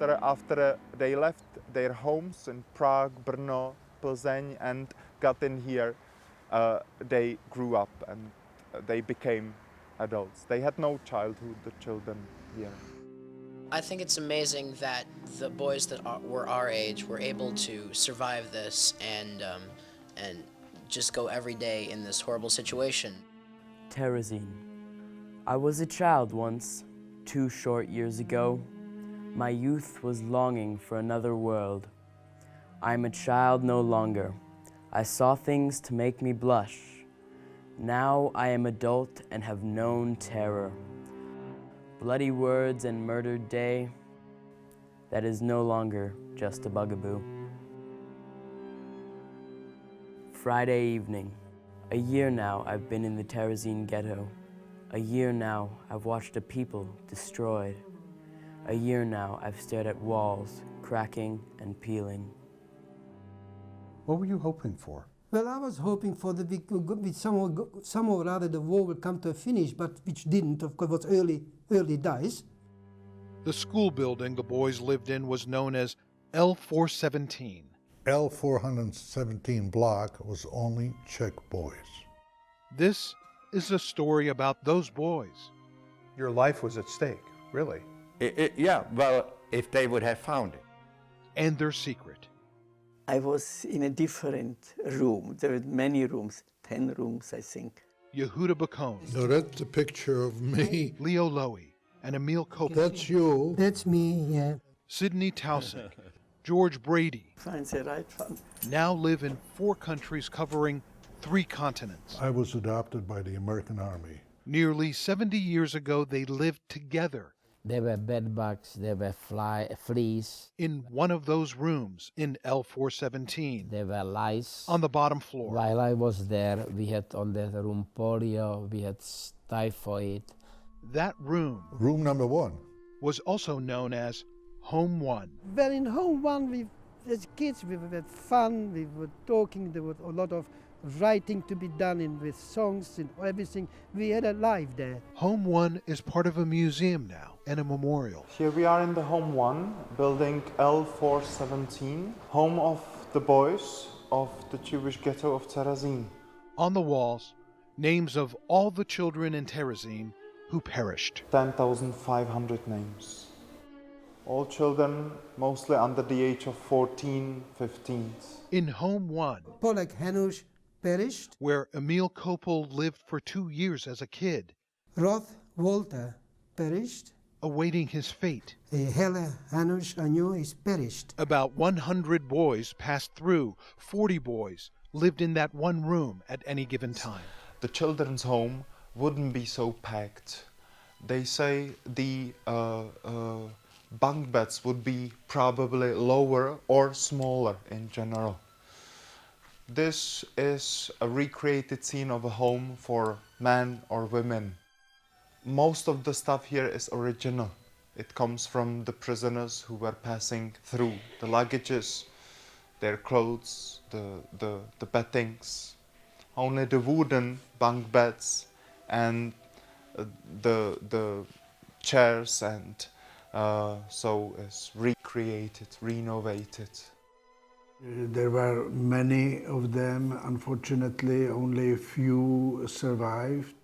after they left their homes in Prague, Brno, Plzeň, and got in here, they grew up and they became adults. They had no childhood, the children here. I think it's amazing that the boys that were our age were able to survive this and just go every day in this horrible situation. Terezin. I was a child once, 2 short years ago. My youth was longing for another world. I am a child no longer. I saw things to make me blush. Now I am adult and have known terror. Bloody words and murdered day, that is no longer just a bugaboo. Friday evening. A year now I've been in the Terezin ghetto. A year now I've watched a people destroyed. A year now I've stared at walls cracking and peeling. What were you hoping for? Well, I was hoping for somehow or other the war will come to a finish, but which didn't. Of course, it was early days. The school building the boys lived in was known as L417. L417 block was only Czech boys. This is a story about those boys. Your life was at stake, really. Yeah, well, if they would have found it. And their secret. I was in a different room. There were many rooms, 10 rooms, I think. Yehuda Bacone. No, that's a picture of me. Leo Lowy and Emil Kopel. That's you. That's me, yeah. Sidney Tausig, George Brady. Find the right one. Now live in 4 countries covering 3 continents. I was adopted by the American Army. Nearly 70 years ago, they lived together. There were bed bugs, there were fleas. In one of those rooms in L417. There were lice. On the bottom floor. While I was there, we had on that room polio, we had typhoid. That room. Room number 1. Was also known as Home 1. Well, in Home 1, as kids, we had fun, we were talking, there was a lot of writing to be done with songs and everything. We had a life there. Home 1 is part of a museum now and a memorial. Here we are in the Home 1, building L417, home of the boys of the Jewish ghetto of Terezin. On the walls, names of all the children in Terezin who perished. 10,500 names. All children mostly under the age of 14, 15. In Home 1, Polak Hanush perished. Where Emil Kopel lived for 2 years as a kid. Roth Walter perished. Awaiting his fate. Hella Hanush Anyo is perished. About 100 boys passed through. 40 boys lived in that one room at any given time. The children's home wouldn't be so packed. They say the bunk beds would be probably lower or smaller in general. This is a recreated scene of a home for men or women. Most of the stuff here is original. It comes from the prisoners who were passing through. The luggages, their clothes, the beddings. Only the wooden bunk beds and the chairs and so is recreated, renovated. There were many of them. Unfortunately, only a few survived.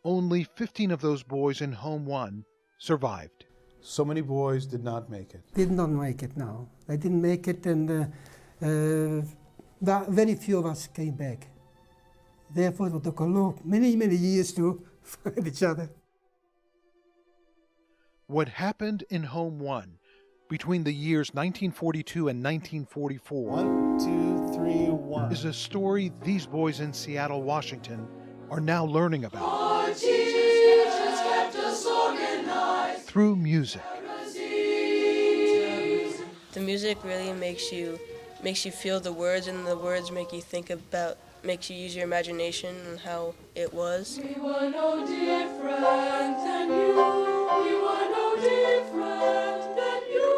Only 15 of those boys in Home 1 survived. So many boys did not make it. Did not make it, no. They didn't make it, and very few of us came back. Therefore, it took many, many years to find each other. What happened in Home 1 between the years 1942 and 1944 1, 2, 3, 1. is a story these boys in Seattle, Washington are now learning about. Our teachers kept us organized. Through music. The music really makes you feel the words, and the words make you makes you use your imagination and how it was. We were no different than you. We were no different than you.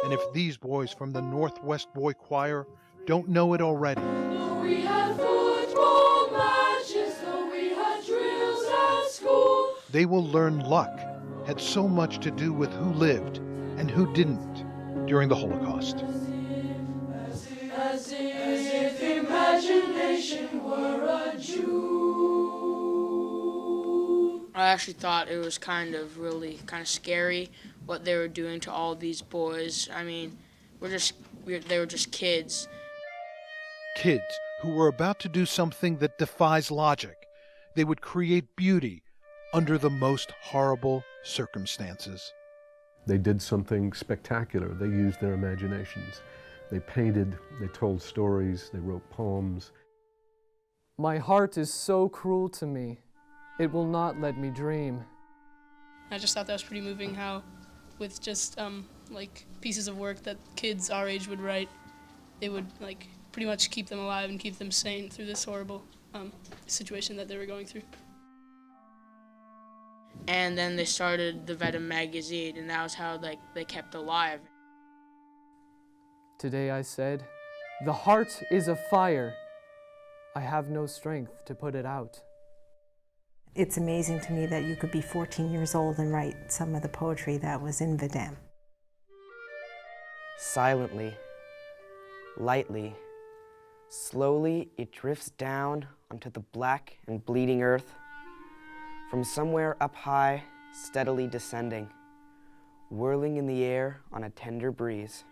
And if these boys from the Northwest Boy Choir don't know it already, Though we had football matches, though we had drills at school, they will learn luck had so much to do with who lived and who didn't during the Holocaust. As if imagination were a Jew. I actually thought it was kind of scary what they were doing to all these boys. I mean, they were just kids. Kids who were about to do something that defies logic. They would create beauty under the most horrible circumstances. They did something spectacular. They used their imaginations. They painted, they told stories, they wrote poems. My heart is so cruel to me. It will not let me dream. I just thought that was pretty moving how with just like pieces of work that kids our age would write, they would like pretty much keep them alive and keep them sane through this horrible situation that they were going through. And then they started the Vedem magazine, and that was how they kept alive. Today I said, the heart is a fire. I have no strength to put it out. It's amazing to me that you could be 14 years old and write some of the poetry that was in Vedem. Silently, lightly, slowly it drifts down onto the black and bleeding earth. From somewhere up high, steadily descending, whirling in the air on a tender breeze.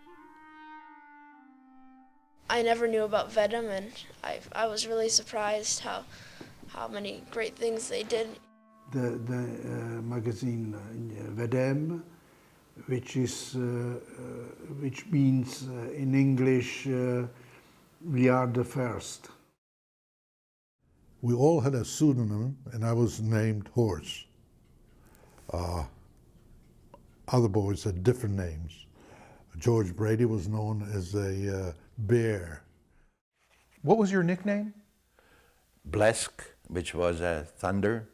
I never knew about Vedem, and I was really surprised how many great things they did. The magazine Vedem, which means in English, we are the first. We all had a pseudonym, and I was named Horse. Other boys had different names. George Brady was known as a bear. What was your nickname? Blesk, which was thunder,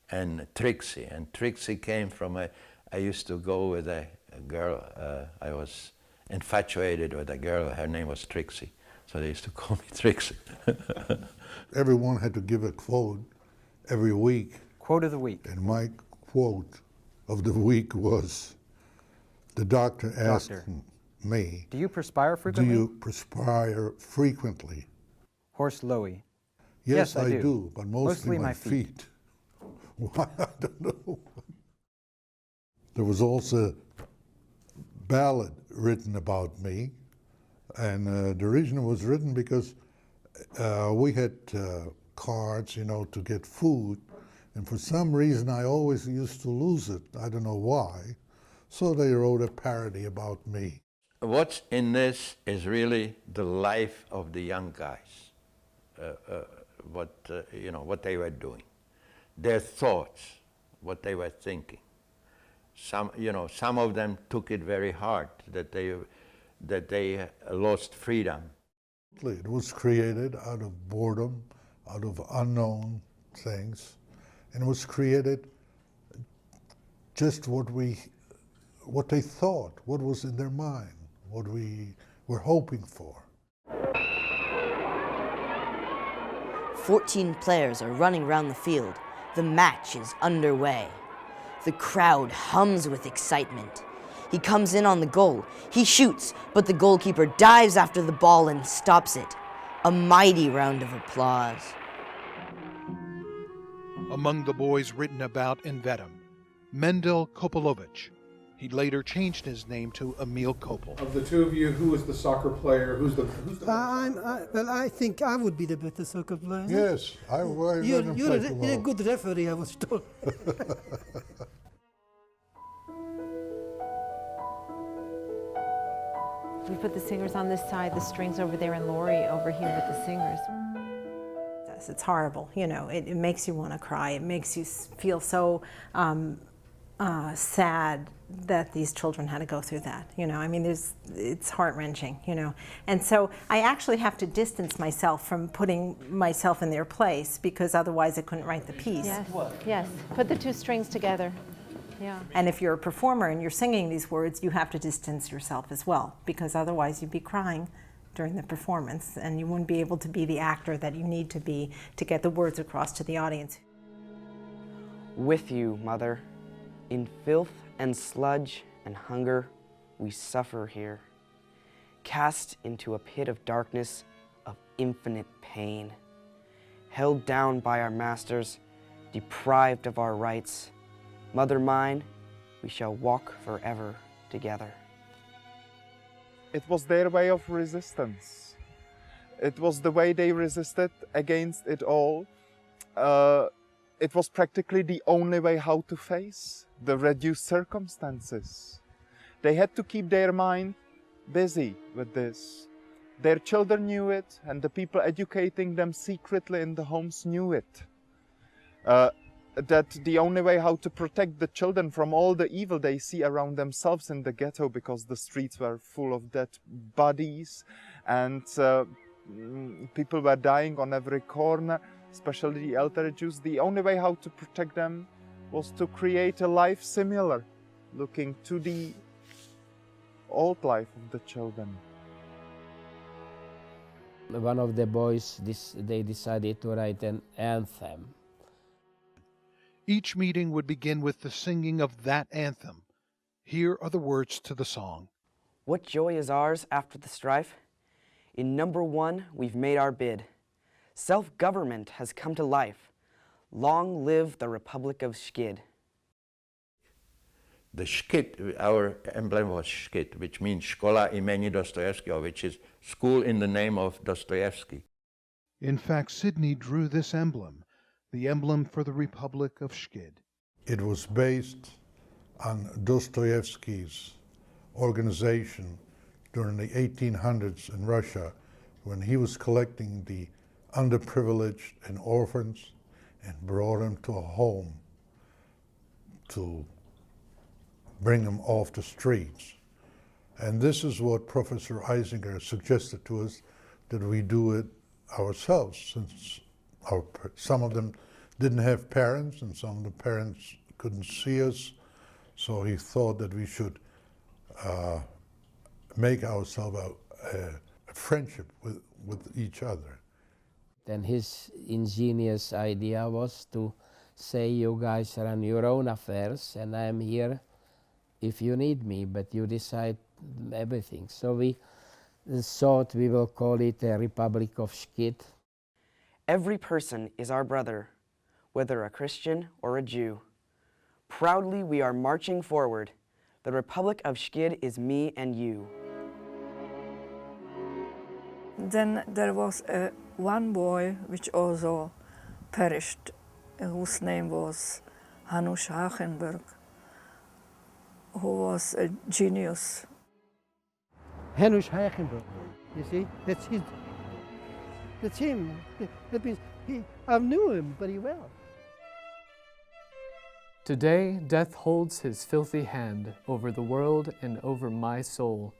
and Trixie. And Trixie came from I used to go with a girl, I was infatuated with a girl, her name was Trixie. So they used to call me Trixie. Everyone had to give a quote every week. Quote of the week. And my quote of the week was, the doctor asked me, do you perspire frequently? Do you perspire frequently? Horst Lowy. Yes, I do, but mostly my feet. Why? I don't know. There was also a ballad written about me, and the reason it was written because we had cards, to get food, and for some reason I always used to lose it. I don't know why. So they wrote a parody about me. What's in this is really the life of the young guys, what they were doing, their thoughts, what they were thinking. Some of them took it very hard, that they lost freedom. It was created out of boredom, out of unknown things, and it was created just what they thought, what was in their mind, what we were hoping for. 14 players are running around the field. The match is underway. The crowd hums with excitement. He comes in on the goal. He shoots, but the goalkeeper dives after the ball and stops it. A mighty round of applause. Among the boys written about in Vedem, Mendel Kopolovich. He later changed his name to Emil Kopel. Of the two of you, who is the soccer player? Who's the Well, I think I would be the better soccer player. Yes, You're a good referee, I was told. We put the singers on this side, the strings over there, and Lori over here with the singers. It's horrible, it makes you want to cry. It makes you feel so sad that these children had to go through that. It's heart-wrenching, And so I actually have to distance myself from putting myself in their place, because otherwise I couldn't write the piece. Yes, yes. Put the two strings together. Yeah. And if you're a performer and you're singing these words, you have to distance yourself as well, because otherwise you'd be crying during the performance and you wouldn't be able to be the actor that you need to be to get the words across to the audience. With you, Mother, In filth and sludge and hunger, we suffer here, cast into a pit of darkness, of infinite pain, held down by our masters, deprived of our rights. Mother mine, we shall walk forever together. It was their way of resistance. It was the way they resisted against it all. It was practically the only way how to face the reduced circumstances. They had to keep their mind busy with this. Their children knew it, and the people educating them secretly in the homes knew it. That the only way how to protect the children from all the evil they see around themselves in the ghetto, because the streets were full of dead bodies and people were dying on every corner, especially the elderly Jews. The only way how to protect them was to create a life similar, looking to the old life of the children. One of the boys, they decided to write an anthem. Each meeting would begin with the singing of that anthem. Here are the words to the song. What joy is ours after the strife? In number one, we've made our bid. Self-government has come to life. Long live the Republic of Szkid. The Szkid, our emblem was Szkid, which means Szkola imienia Dostoevskiego, which is school in the name of Dostoevsky. In fact, Sydney drew this emblem, the emblem for the Republic of Szkid. It was based on Dostoevsky's organization during the 1800s in Russia, when he was collecting the underprivileged and orphans and brought them to a home to bring them off the streets. And this is what Professor Eisinger suggested to us, that we do it ourselves, since some of them didn't have parents and some of the parents couldn't see us. So he thought that we should make ourselves a friendship with each other. Then his ingenious idea was to say, you guys run your own affairs and I'm here if you need me, but you decide everything. So we thought we will call it a Republic of Szkid. Every person is our brother, whether a Christian or a Jew. Proudly we are marching forward. The Republic of Szkid is me and you. Then there was one boy which also perished, whose name was Hanush Hachenberg, who was a genius. Hanush Hachenberg, you see, that's him. That means I knew him pretty well. Today, death holds his filthy hand over the world and over my soul.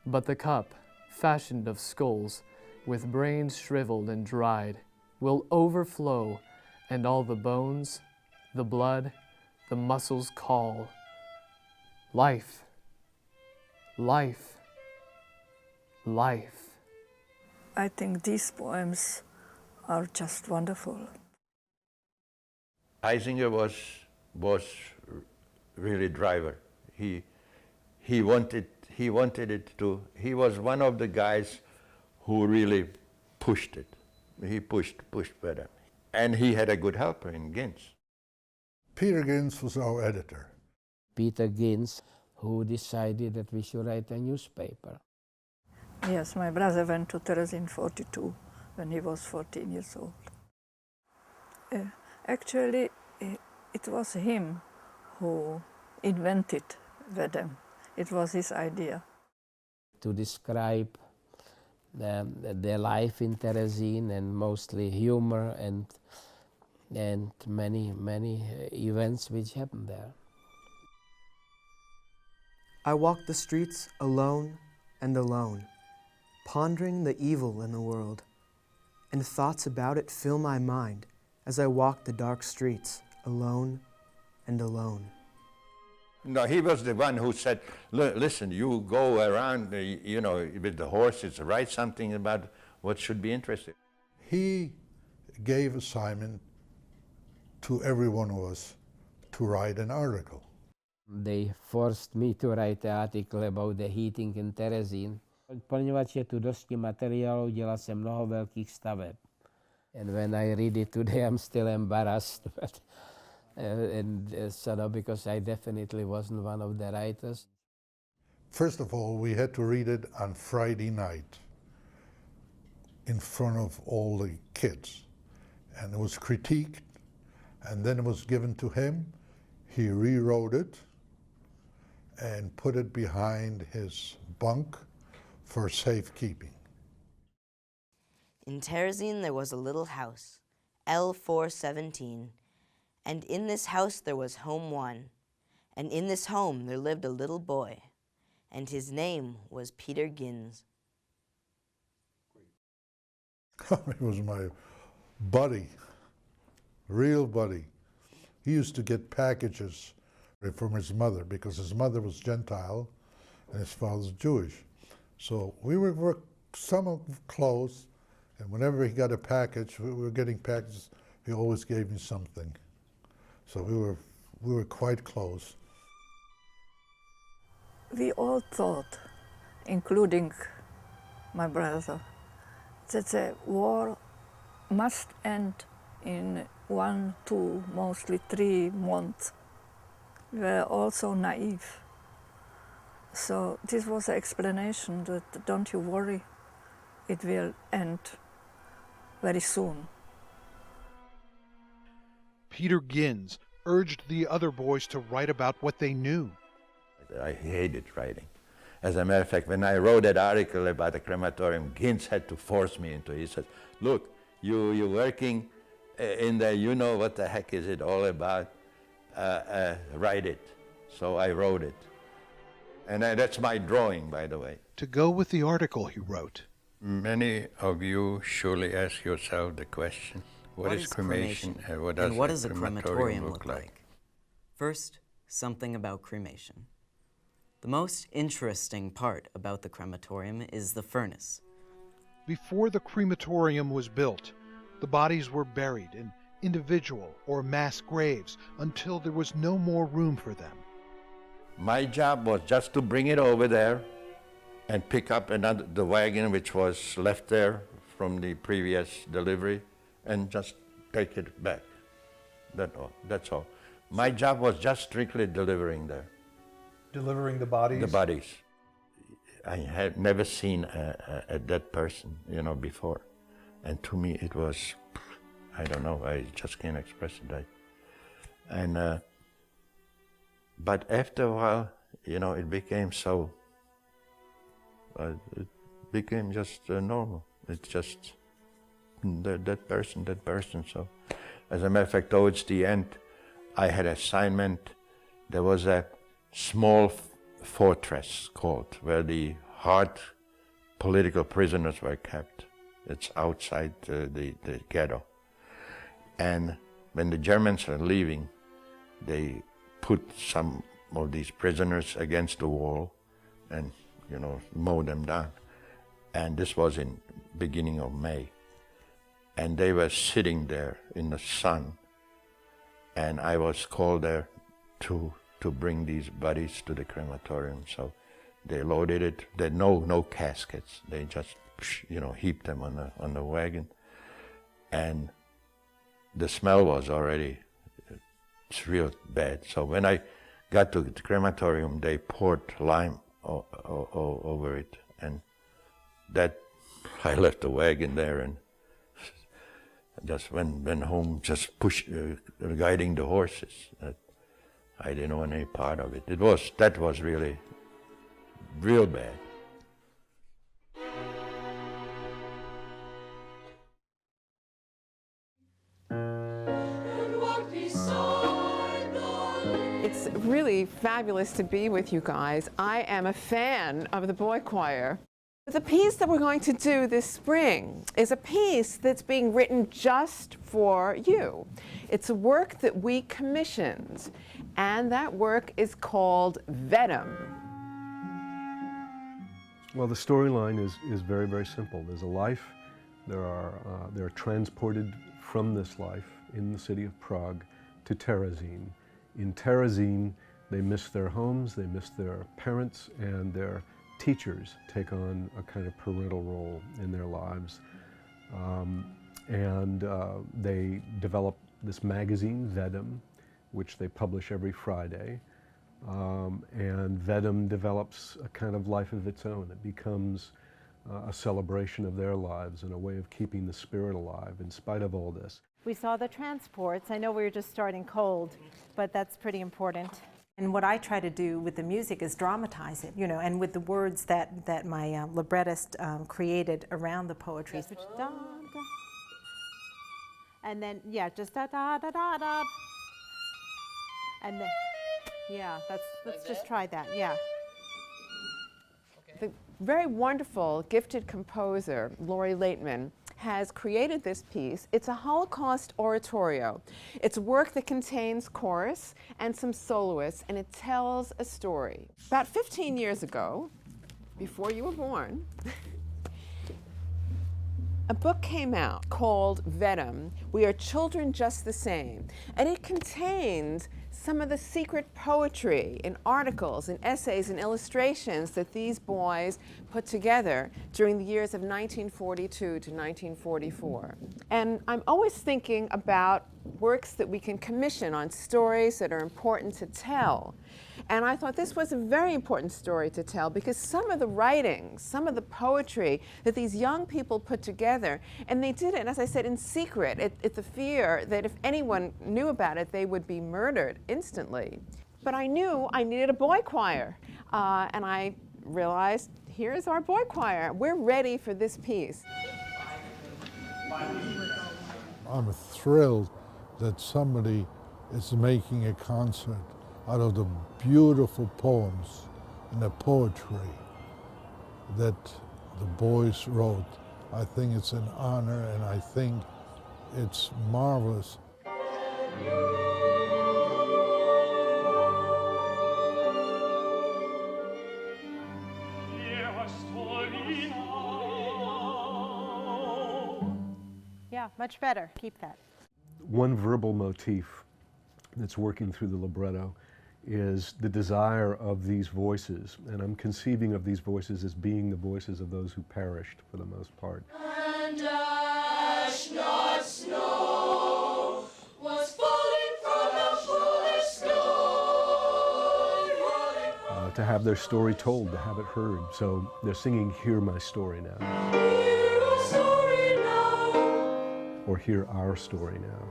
But the cup, fashioned of skulls, with brains shriveled and dried, will overflow, and all the bones, the blood, the muscles call. Life, life, life. I think these poems are just wonderful. Eisinger was really driver. He wanted it to. He was one of the guys who really pushed it. He pushed better, and he had a good helper in Ginz. Peter Ginz was our editor. Peter Ginz, who decided that we should write a newspaper. Yes, my brother went to Terezin 42 when he was 14 years old. Actually, it was him who invented Vedem. It was his idea. To describe their life in Terezin, and mostly humor and many events which happened there. I walk the streets alone and alone, pondering the evil in the world, and thoughts about it fill my mind as I walk the dark streets alone and alone. No, he was the one who said, listen, you go around, with the horses, write something about what should be interesting. He gave assignment to every one of us to write an article. They forced me to write an article about the heating in Terezin. Poněvadž je tu dosti materiálu, dělal jsem mnoho velkých staveb. And when I read it today, I'm still embarrassed. But, because I definitely wasn't one of the writers. First of all, we had to read it on Friday night in front of all the kids. And it was critiqued, and then it was given to him. He rewrote it and put it behind his bunk for safekeeping. In Terezin there was a little house, L417, and in this house there was home 1, and in this home there lived a little boy, and his name was Peter Gins. He was my buddy, real buddy. He used to get packages from his mother because his mother was Gentile and his father's Jewish. So we were somewhat close, and whenever he got a package, we were getting packages, he always gave me something. So we were quite close. We all thought, including my brother, that the war must end in 1, 2, mostly 3 months. We were also naive. So this was the explanation that don't you worry, it will end very soon. Peter Gins urged the other boys to write about what they knew. I hated writing. As a matter of fact, when I wrote that article about the crematorium, Gins had to force me into it. He said, look, you're working in there, you know what the heck is it all about, write it. So I wrote it. And that's my drawing, by the way. To go with the article he wrote. Many of you surely ask yourself the question, what is cremation and what does a crematorium look like? First, something about cremation. The most interesting part about the crematorium is the furnace. Before the crematorium was built, the bodies were buried in individual or mass graves until there was no more room for them. My job was just to bring it over there and pick up the wagon which was left there from the previous delivery and just take it back. That's all. My job was just strictly delivering there. Delivering the bodies? The bodies. I had never seen a dead person, before. And to me it was, I don't know, I just can't express it. But after a while, it became so, it became just normal. It's just that person. So, as a matter of fact, towards the end, I had an assignment. There was a small fortress called, where the hard political prisoners were kept. It's outside the ghetto. And when the Germans were leaving, they put some of these prisoners against the wall and, mow them down. And this was in beginning of May. And they were sitting there in the sun. And I was called there to bring these bodies to the crematorium. So they loaded it. There no caskets. They just, heaped them on the wagon. And the smell was already, it's real bad. So when I got to the crematorium, they poured lime over it. And that, I left the wagon there and just went home, just guiding the horses. I didn't want any part of it. That was really, real bad. It's really fabulous to be with you guys. I am a fan of the boy choir. The piece that we're going to do this spring is a piece that's being written just for you. It's a work that we commissioned, and that work is called Venom. Well, the storyline is very, very simple. There's a life. They're transported from this life in the city of Prague to Terezin. In Terezin, They miss their homes, they miss their parents, and their teachers take on a kind of parental role in their lives. They develop this magazine, Vedam, which they publish every Friday. And Vedam develops a kind of life of its own. It becomes a celebration of their lives and a way of keeping the spirit alive in spite of all this. We saw the transports. I know we were just starting cold, but that's pretty important. And what I try to do with the music is dramatize it, you know, and with the words that my librettist created around the poetry. Which, da, da. And then, yeah, just da da da da da. And then, yeah, let's just try that, yeah. The very wonderful, gifted composer, Lori Laitman, has created this piece. It's a Holocaust oratorio. It's a work that contains chorus and some soloists, and it tells a story. About 15 years ago, before you were born, a book came out called Vedam, We Are Children Just the Same, and it contained some of the secret poetry in articles and essays and illustrations that these boys put together during the years of 1942 to 1944. And I'm always thinking about works that we can commission on stories that are important to tell. And I thought this was a very important story to tell because some of the writings, some of the poetry that these young people put together, and they did it, as I said, in secret. It's the fear that if anyone knew about it, they would be murdered instantly. But I knew I needed a boy choir, and I realized, here's our boy choir. We're ready for this piece. I'm thrilled that somebody is making a concert out of the beautiful poems and the poetry that the boys wrote. I think it's an honor, and I think it's marvelous. Yeah, much better. Keep that. One verbal motif that's working through the libretto is the desire of these voices, and I'm conceiving of these voices as being the voices of those who perished for the most part. And ash, not snow, was falling from the foolish sky. To have their story told, to have it heard. So they're singing, "Hear my story now." Hear a story now. Or "Hear our story now."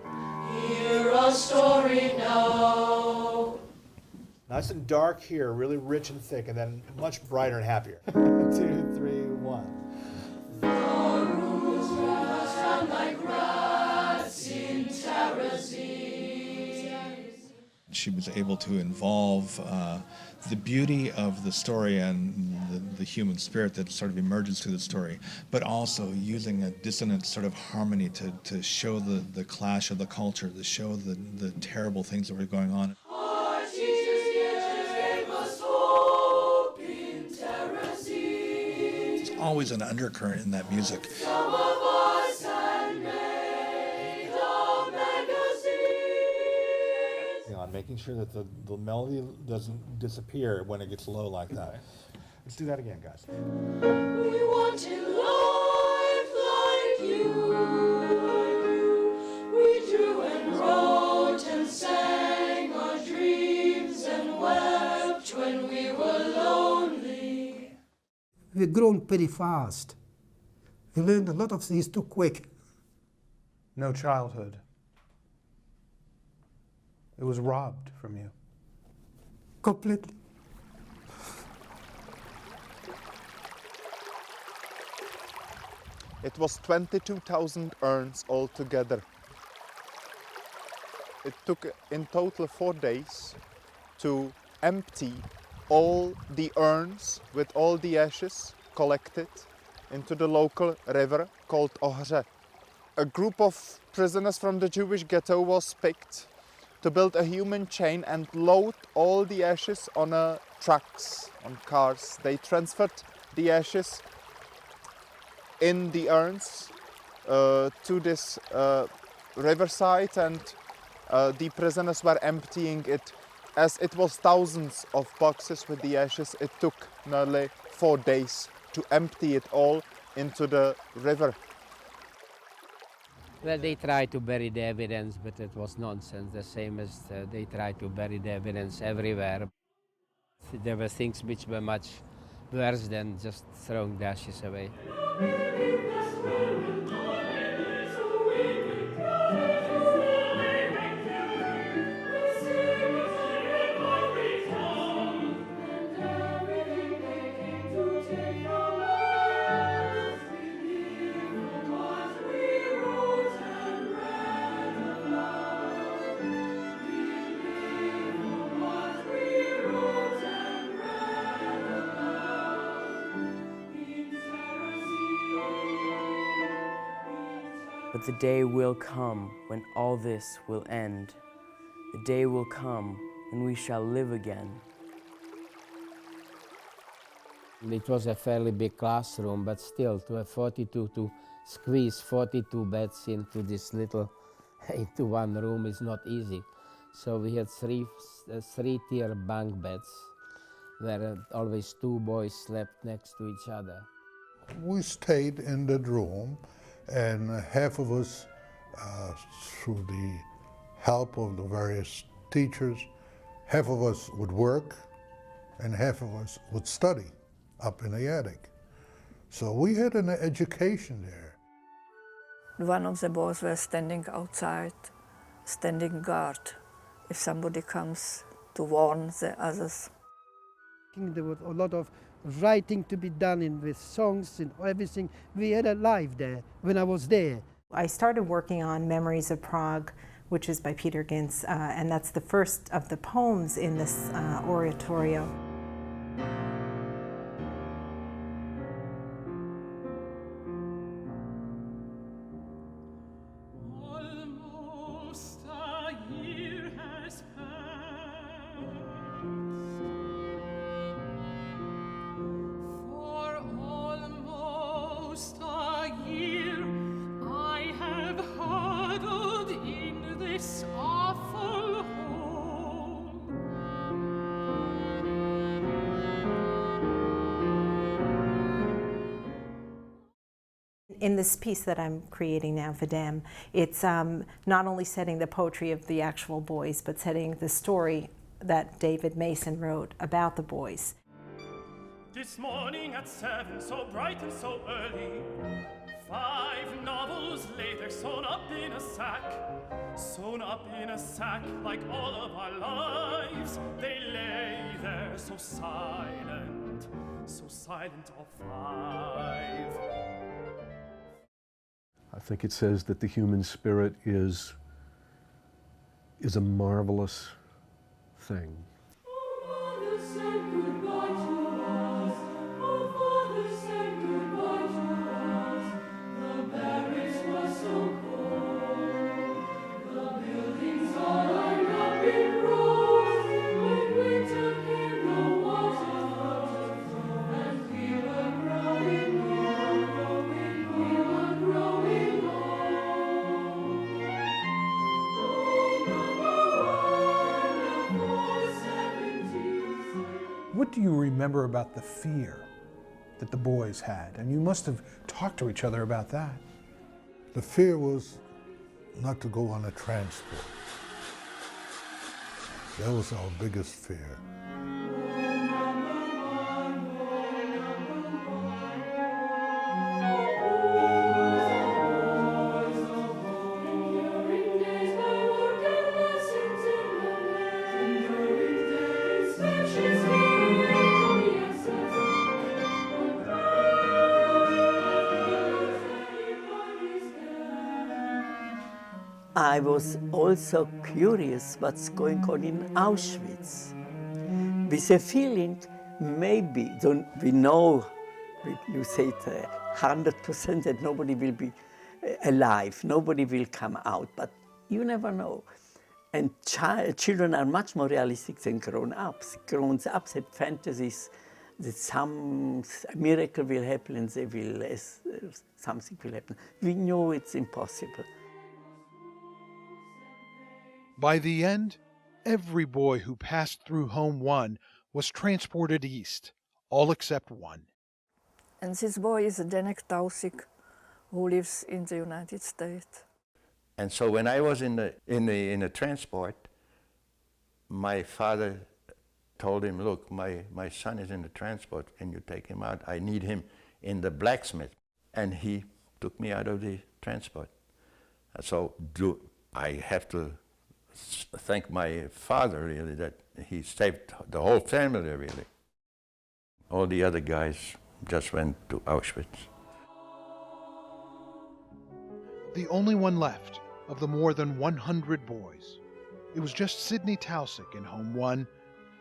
Hear a story now. Nice and dark here, really rich and thick, and then much brighter and happier. 2, 3, 1. The roots run like rats in Terezin. She was able to involve the beauty of the story and the human spirit that sort of emerges through the story, but also using a dissonant sort of harmony to show the clash of the culture, to show the terrible things that were going on. Our teachers gave us hope in Terezin. There's always an undercurrent in that music. Some of us had made a magazine. On making sure that the melody doesn't disappear when it gets low like that. Let's do that again, guys. We wanted life like you. We drew and wrote and sang our dreams and wept when we were lonely. We've grown pretty fast. We learned a lot of things too quick. No childhood. It was robbed from you. Completely. It was 22,000 urns altogether. It took in total 4 days to empty all the urns with all the ashes collected into the local river called Ohře. A group of prisoners from the Jewish ghetto was picked to build a human chain and load all the ashes on trucks, on cars. They transferred the ashes in the urns to this riverside, and the prisoners were emptying it As it was thousands of boxes with the ashes, it took nearly 4 days to empty it all into the river. Well, they tried to bury the evidence, but it was nonsense, the same as they tried to bury the evidence everywhere. There were things which were much worse than just throwing the ashes away. But the day will come when all this will end. The day will come when we shall live again. It was a fairly big classroom, but still to have 42, to squeeze 42 beds into this little, into one room is not easy. So we had three-tier bunk beds where always 2 boys slept next to each other. We stayed in that room, and half of us, through the help of the various teachers, half of us would work and half of us would study up in the attic. So we had an education there. One of the boys was standing outside, standing guard, if somebody comes to warn the others. There was a lot of writing to be done with songs and everything. We had a life there when I was there. I started working on Memories of Prague, which is by Peter Gintz, and that's the first of the poems in this oratorio. In this piece that I'm creating now for them, it's not only setting the poetry of the actual boys, but setting the story that David Mason wrote about the boys. This morning at 7, so bright and so early, 5 novels later, sewn up in a sack, like all of our lives. They lay there so silent of 5. I think it says that the human spirit is a marvelous thing. What do you remember about the fear that the boys had? And you must have talked to each other about that. The fear was not to go on a transport. That was our biggest fear. I was also curious what's going on in Auschwitz. With a feeling, maybe, we know, you say it 100% that nobody will be alive, nobody will come out, but you never know. And children are much more realistic than grown-ups. Grown-ups have fantasies that some miracle will happen and they will, something will happen. We know it's impossible. By the end, Every boy who passed through Home 1 was transported east, all except one. And this boy is Denek Tausig, who lives in the United States. And so when I was in the transport, my father told him, look, my son is in the transport, can you take him out? I need him in the blacksmith. And he took me out of the transport. So I have to thank my father, really, that he saved the whole family, really. All the other guys just went to Auschwitz. The only one left of the more than 100 boys. It was just Sidney Tausig in Home 1,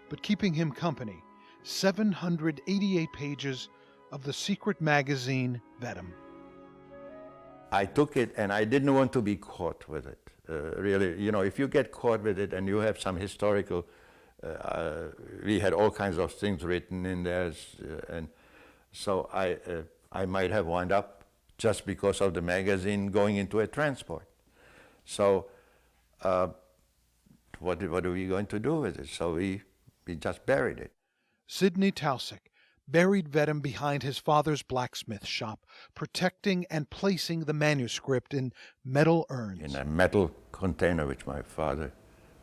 but keeping him company, 788 pages of the secret magazine Vedum. I took it and I didn't want to be caught with it. Really, you know, if you get caught with it and you have some historical, we had all kinds of things written in there, and so I might have wound up, just because of the magazine, going into a transport. So what are we going to do with it? So we just buried it. Sidney Tausig buried Vedum behind his father's blacksmith shop, protecting and placing the manuscript in metal urns. In a metal container which my father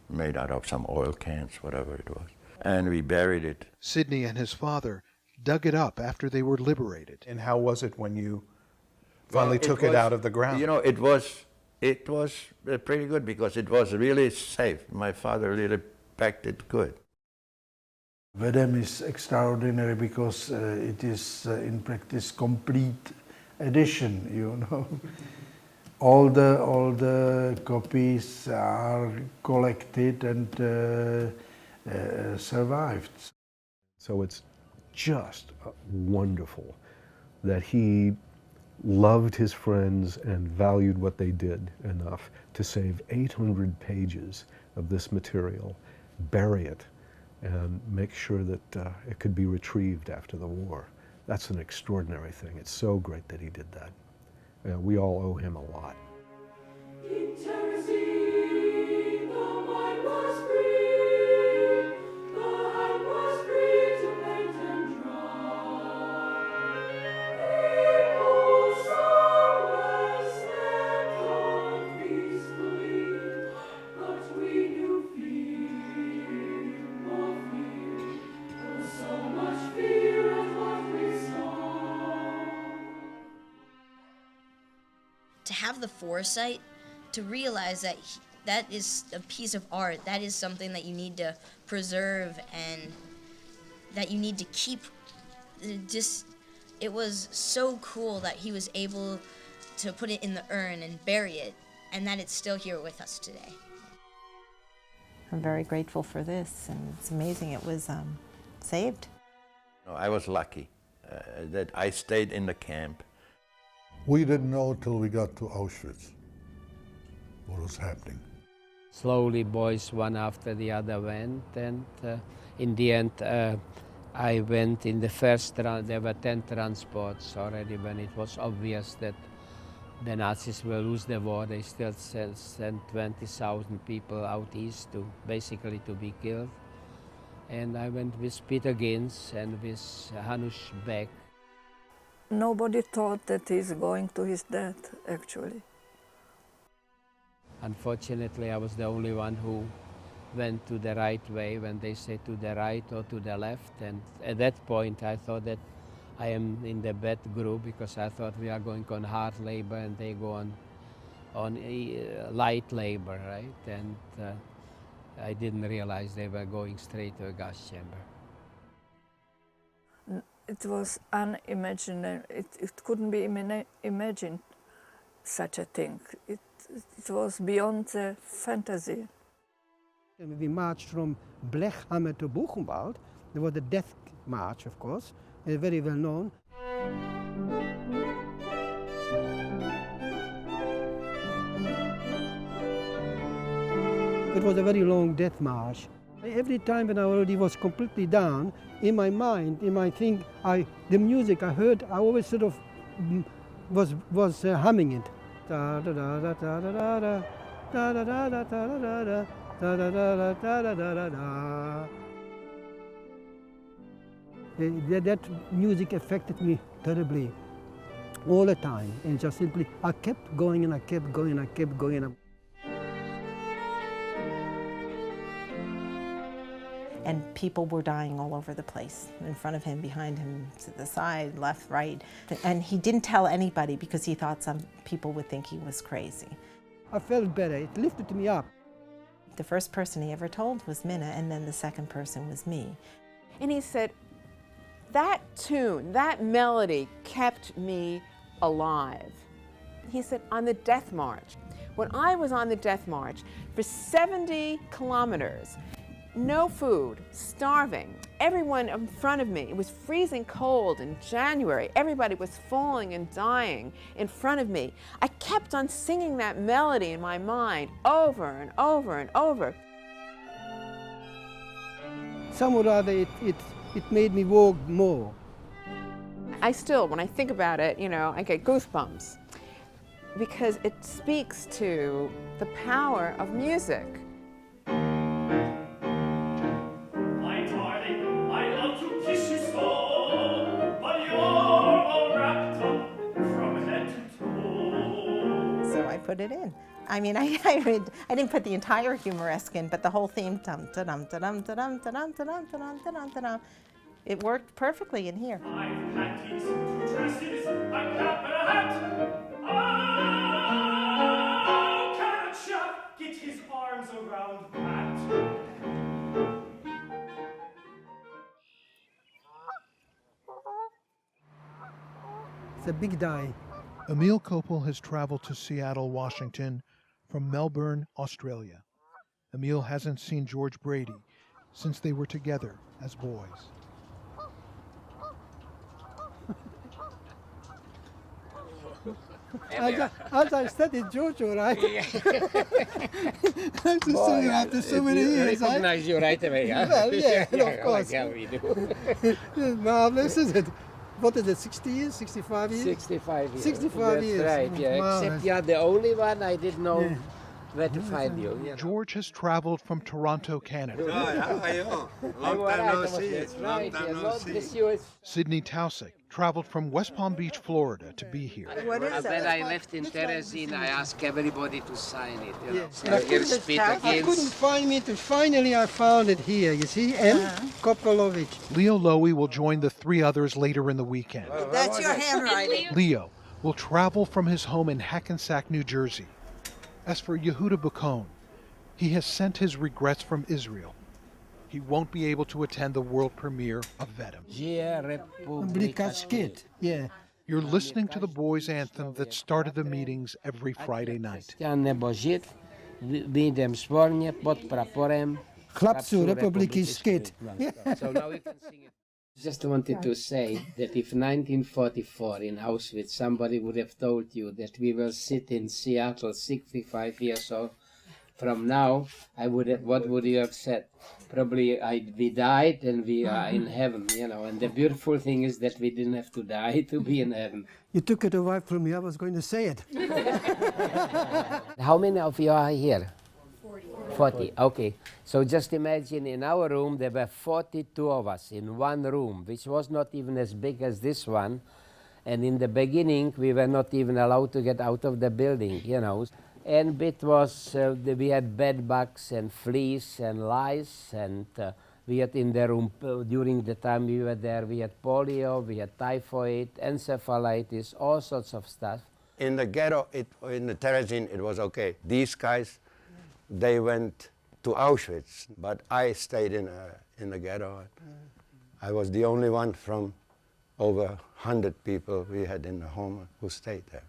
made out of some oil cans, whatever it was. And we buried it. Sidney and his father dug it up after they were liberated. And how was it when you finally took it out of the ground? You know, it was pretty good because it was really safe. My father really packed it good. Vedum is extraordinary because it is in practice complete edition, you know. all the copies are collected and survived. So it's just wonderful that he loved his friends and valued what they did enough to save 800 pages of this material, bury it, and make sure that it could be retrieved after the war. That's an extraordinary thing. It's so great that he did that. We all owe him a lot. In Terezin, the mind was free, the hand was free to paint and draw. People somewhere slept on peacefully, but we knew fear, more fear, oh, so much fear at what we saw. To have the foresight to realize that that is a piece of art, that is something that you need to preserve and that you need to keep. It was so cool that he was able to put it in the urn and bury it, and that it's still here with us today. I'm very grateful for this, and it's amazing it was saved. I was lucky that I stayed in the camp. We didn't know till we got to Auschwitz what was happening. Slowly boys one after the other went, and in the end I went in the first round. There were 10 transports already when it was obvious that the Nazis will lose the war. They still sent 20,000 people out east to basically to be killed. And I went with Peter Gins and with Hanush Beck. Nobody thought that he's going to his death, actually. Unfortunately, I was the only one who went to the right way when they say to the right or to the left. And at that point, I thought that I am in the bad group because I thought we are going on hard labor and they go on light labor, right? And I didn't realize they were going straight to a gas chamber. It was unimaginable. It couldn't be imagined, such a thing. It was beyond the fantasy. We marched from Blechhammer to Buchenwald. There was the death march, of course, very well known. It was a very long death march. Every time when I already was completely down, in my mind, in my thing, the music I heard, I always sort of was humming it. Da da da da da da da da da da da da da da. Da da da da da da da da da. That music affected me terribly all the time, and just simply I kept going and I kept going and I kept going. And people were dying all over the place, in front of him, behind him, to the side, left, right. And he didn't tell anybody because he thought some people would think he was crazy. I felt better. It lifted me up. The first person he ever told was Minna, and then the second person was me. And he said, that tune, that melody kept me alive. He said, on the death march, when I was on the death march for 70 kilometers, no food, starving, everyone in front of me, it was freezing cold in January, everybody was falling and dying in front of me. I kept on singing that melody in my mind over and over and over. Somehow or other, it made me walk more. I still, when I think about it, I get goosebumps because it speaks to the power of music. Put it in. I mean, I didn't put the entire humoresque in, but the whole theme, it worked perfectly in here. I've had keys, 2 dresses, a cap and a hat. How can a chap get his arms around that? It's a big day. Emil Koppel has traveled to Seattle, Washington from Melbourne, Australia. Emil hasn't seen George Brady since they were together as boys. As I studied Jojo, right? After so many years. Recognize you right away, huh? Well, yeah, of course. Like how we do. Marvelous, isn't it? What is it, 60 years, 65 years? 65 years. 65 years. That's right, yeah. Marvelous. Except you're the only one I didn't know where to find you. George has traveled from Toronto, Canada. How are you? Long time no see. Long time no see. Sydney Tausig traveled from West Palm Beach, Florida to be here. What is that? When I left in Terezin, I asked everybody to sign it. You know. So I here's Peter couldn't Gibbs. find it, finally I found it here, you see, M. Kopelovich. Leo Lowy will join the 3 others later in the weekend. That's your handwriting. Leo will travel from his home in Hackensack, New Jersey. As for Yehuda Bukon, he has sent his regrets from Israel. He won't be able to attend the world premiere of Vedem. Yeah. You're listening to the boys' anthem that started the meetings every Friday night. Chlapcu Republiky Skit. So now we can sing it. Just wanted to say that if 1944 in Auschwitz somebody would have told you that we will sit in Seattle 65 years old from now, what would you have said? Probably we died and we are in heaven, and the beautiful thing is that we didn't have to die to be in heaven. You took it away from me, I was going to say it. How many of you are here? 40, okay. So just imagine in our room there were 42 of us in one room, which was not even as big as this one. And in the beginning, we were not even allowed to get out of the building, And it was, we had bed bugs and fleas and lice, and we had in the room, during the time we were there, we had polio, we had typhoid, encephalitis, all sorts of stuff. In the ghetto, in the Terezin, it was okay. These guys, they went to Auschwitz, but I stayed in the ghetto. I was the only one from over 100 people we had in the home who stayed there.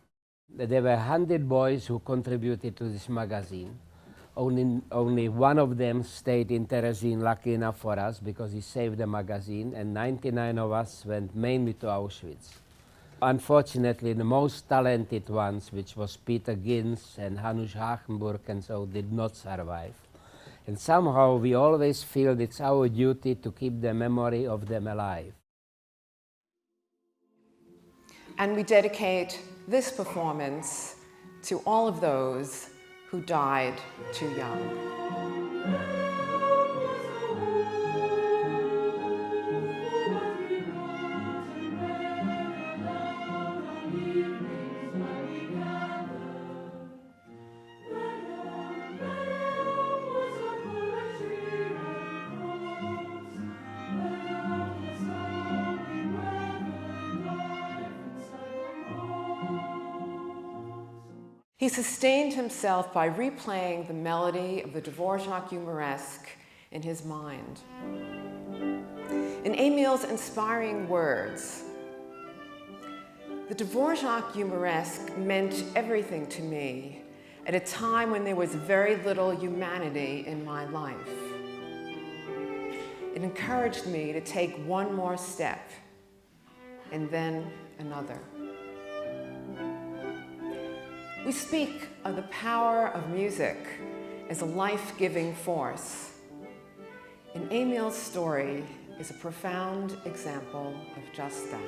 There were 100 boys who contributed to this magazine. Only one of them stayed in Terezin, lucky enough for us, because he saved the magazine, and 99 of us went mainly to Auschwitz. Unfortunately, the most talented ones, which was Peter Ginz and Hanush Hachenburg and so, did not survive. And somehow we always feel it's our duty to keep the memory of them alive. And we dedicate this performance to all of those who died too young. He sustained himself by replaying the melody of the Dvorak Humoresque in his mind. In Emil's inspiring words, the Dvorak Humoresque meant everything to me at a time when there was very little humanity in my life. It encouraged me to take one more step and then another. We speak of the power of music as a life-giving force. And Emil's story is a profound example of just that.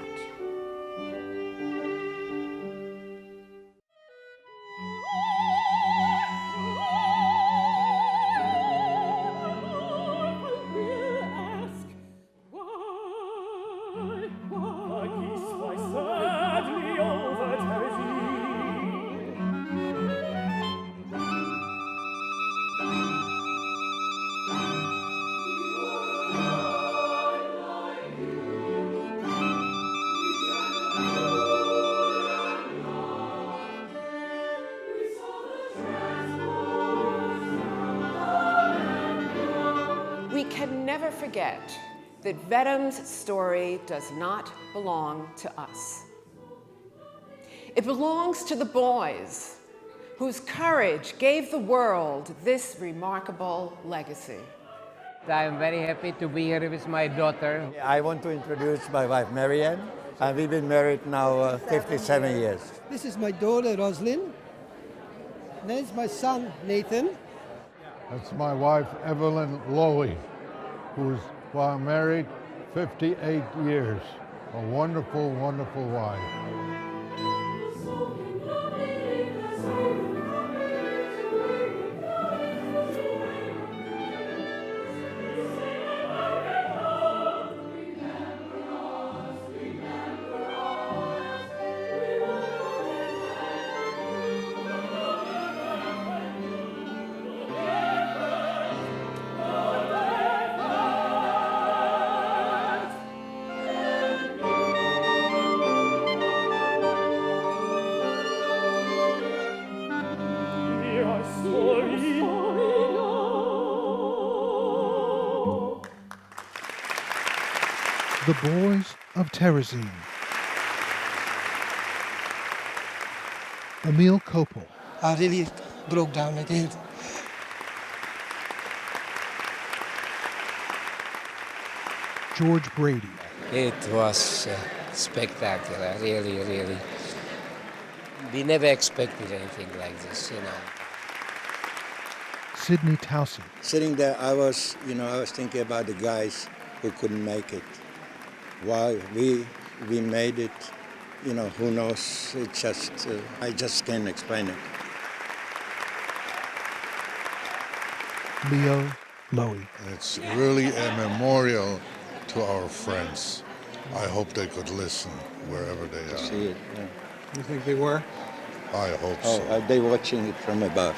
We can never forget that Vedam's story does not belong to us. It belongs to the boys whose courage gave the world this remarkable legacy. I'm very happy to be here with my daughter. I want to introduce my wife, Marianne, and we've been married now 57 years. This is my daughter, Roslyn. There's my son, Nathan. That's my wife, Evelyn Lowy, who's, well, married 58 years. A wonderful, wonderful wife. The Boys of Terezin. Emil Koppel. I really broke down, I did. George Brady. It was spectacular, really, really. We never expected anything like this, you know. Sidney Towson. Sitting there, I was thinking about the guys who couldn't make it. Why we made it, who knows? It just, I just can't explain it. Leo Lowy. It's really a memorial to our friends. I hope they could listen wherever they are. See it, yeah. You think they were? I hope so. Are they watching it from above?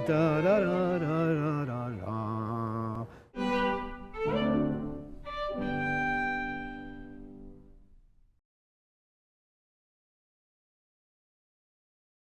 Da da da da da da da.